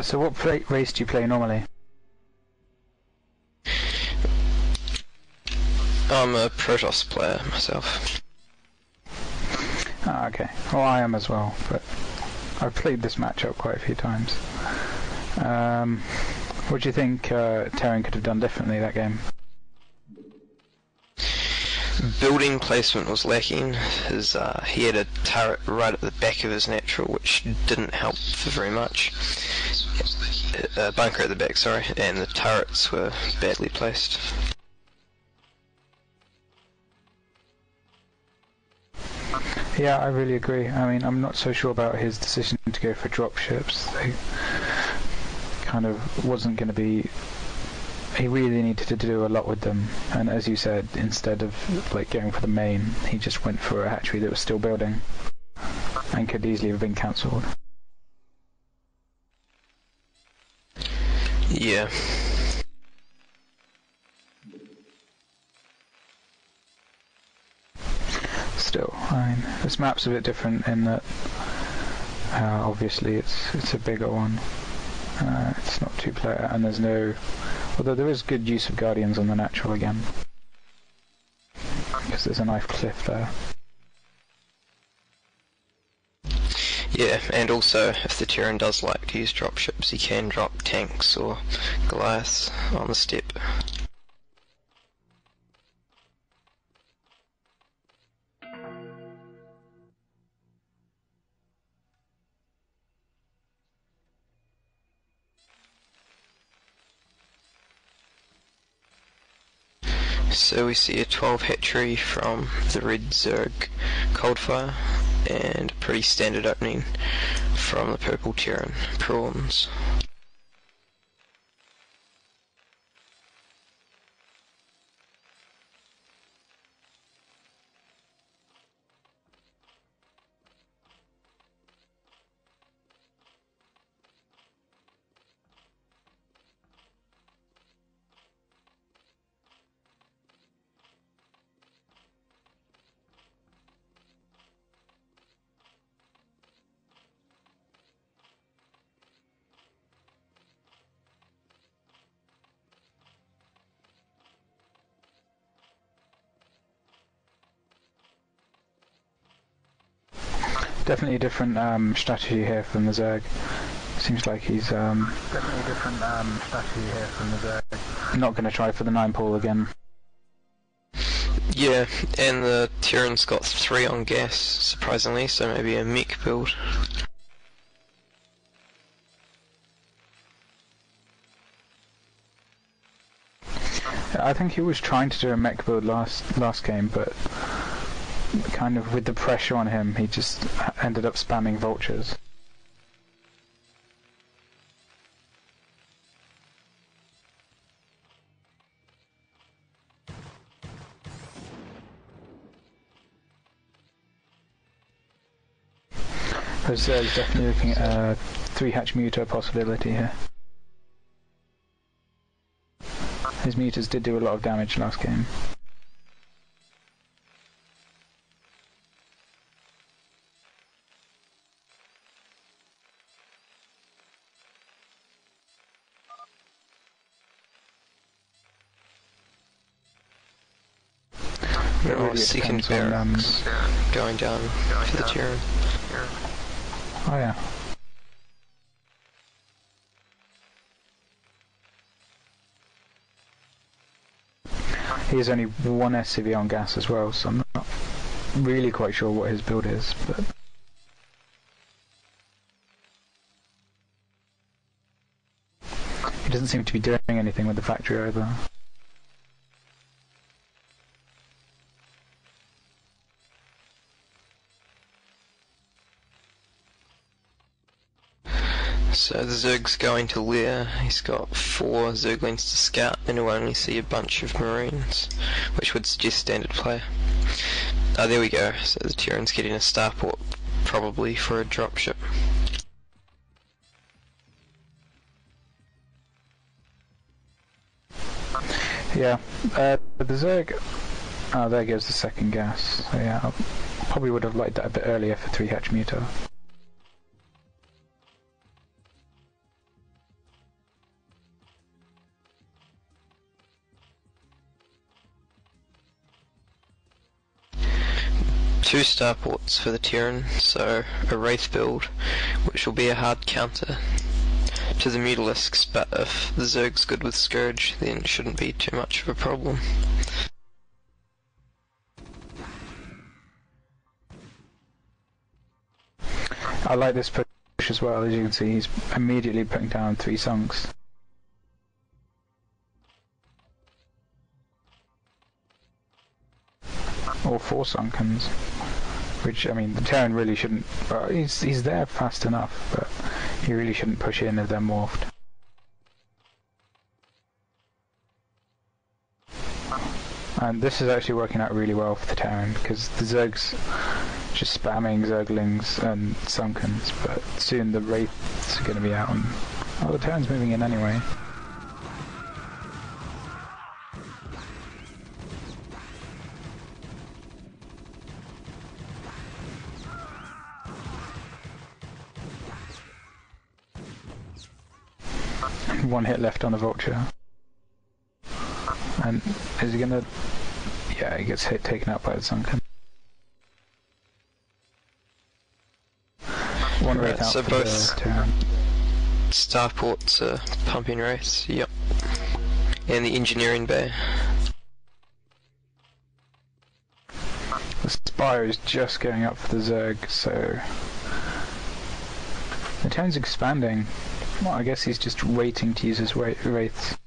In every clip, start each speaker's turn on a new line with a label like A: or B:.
A: So what race do you play normally?
B: I'm a Protoss player myself.
A: Ah, okay. Well, I am as well, but I've played this matchup quite a few times. What do you think Terran could have done differently that game?
B: Building placement was lacking. He had a turret right at the back of his natural, which didn't help for very much. Bunker at the back, sorry, and the turrets were badly placed.
A: Yeah, I really agree. I mean, I'm not so sure about his decision to go for dropships. They kind of wasn't going to be... He really needed to do a lot with them, and as you said, instead of like going for the main, he just went for a hatchery that was still building and could easily have been cancelled.
B: Yeah.
A: Still, I mean, this map's a bit different in that obviously it's a bigger one. It's not two-player, and there's no... Although there is good use of Guardians on the natural again, because there's a knife cliff there.
B: Yeah, and also, if the Terran does like to use dropships, he can drop tanks or Goliaths on the step. So we see a 12 hatchery from the red Zerg coldfire, and a pretty standard opening from the purple Terran prawns.
A: Definitely a different strategy here from the Zerg. Seems like he's definitely a different strategy here from the Zerg. Not going to try for the 9 pull again.
B: Yeah, and the Terran's got 3 on gas, surprisingly, so maybe a mech build.
A: I think he was trying to do a mech build last game, but kind of with the pressure on him, he just ended up spamming vultures. There's definitely looking at a 3-hatch muta possibility here. His mutas did do a lot of damage last game.
B: Really second barracks going down for the Terran.
A: Oh yeah. He has only 1 SCV on gas as well, so I'm not really quite sure what his build is, but... He doesn't seem to be doing anything with the factory either.
B: So the Zerg's going to Lear. He's got 4 Zerglings to scout, and he'll only see a bunch of Marines, which would suggest standard play. Oh, there we go. So the Terran's getting a starport, probably for a dropship.
A: Yeah, the Zerg... Oh, there goes the second gas. So yeah, I probably would have liked that a bit earlier for 3-hatch muta.
B: 2 starports for the Terran, so a Wraith build, which will be a hard counter to the Mutalisks, but if the Zerg's good with Scourge, then it shouldn't be too much of a problem.
A: I like this push as well. As you can see, he's immediately putting down 3 sunks. Or 4 sunkens. Which, I mean, the Terran really shouldn't... he's there fast enough, but he really shouldn't push in if they're morphed. And this is actually working out really well for the Terran, because the Zerg's just spamming Zerglings and Sunkens, but soon the Wraiths are going to be out, and the Terran's moving in anyway. One hit left on the Vulture. And is he gonna... yeah, he gets taken out by the Sunken. One Wraith out
B: so
A: for
B: both
A: the Terran.
B: Starports are pumping Wraiths, yep. And the engineering bay.
A: The Spire is just going up for the Zerg, so... the Terran's expanding. Well, I guess he's just waiting to use his Wraiths.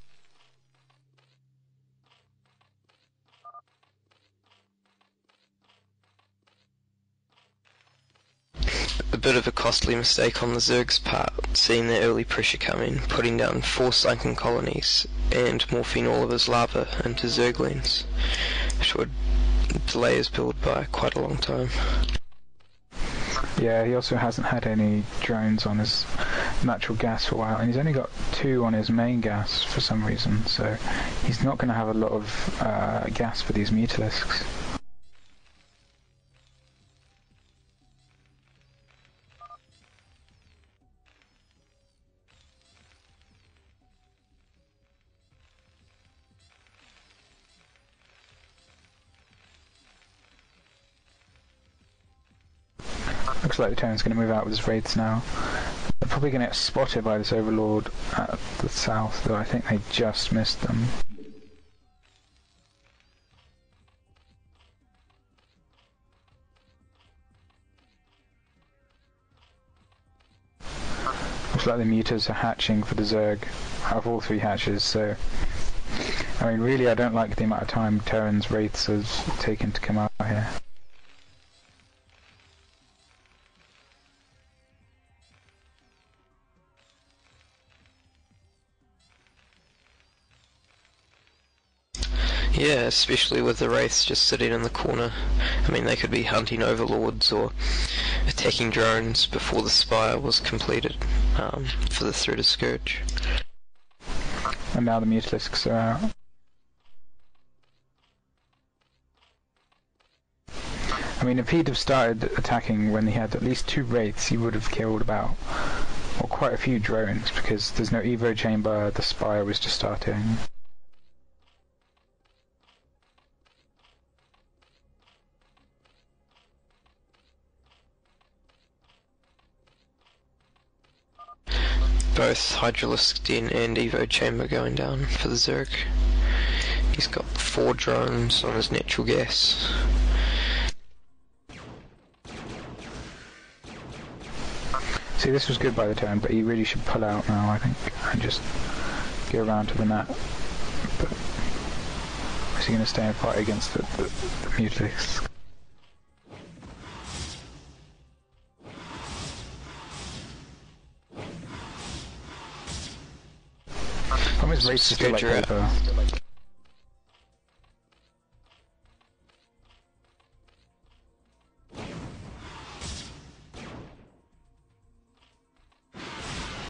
B: A bit of a costly mistake on the Zerg's part, seeing their early pressure coming, putting down 4 sunken colonies and morphing all of his lava into Zerglings, which would delay his build by quite a long time.
A: Yeah, he also hasn't had any drones on his natural gas for a while, and he's only got 2 on his main gas for some reason, so he's not going to have a lot of gas for these Mutalisks. Looks like the Terran's going to move out with his Wraiths now. They're probably going to get spotted by this Overlord at the south, though I think they just missed them. Looks like the Mutas are hatching for the Zerg out of all 3 hatches, so... I mean, really, I don't like the amount of time Terran's Wraiths has taken to come out here.
B: Yeah, especially with the Wraiths just sitting in the corner. I mean, they could be hunting Overlords or attacking drones before the Spire was completed for the threat of Scourge.
A: And now the Mutalisks are out. I mean, if he'd have started attacking when he had at least 2 Wraiths, he would have killed about, well, quite a few drones, because there's no Evo chamber, the Spire was just starting.
B: Both Hydralisk Den and Evo Chamber going down for the Zerg. He's got 4 drones on his natural gas.
A: See, this was good by the Terran, but he really should pull out now, I think, and just go around to the net. But is he going to stay and fight against the Mutalisks? His race is still like over.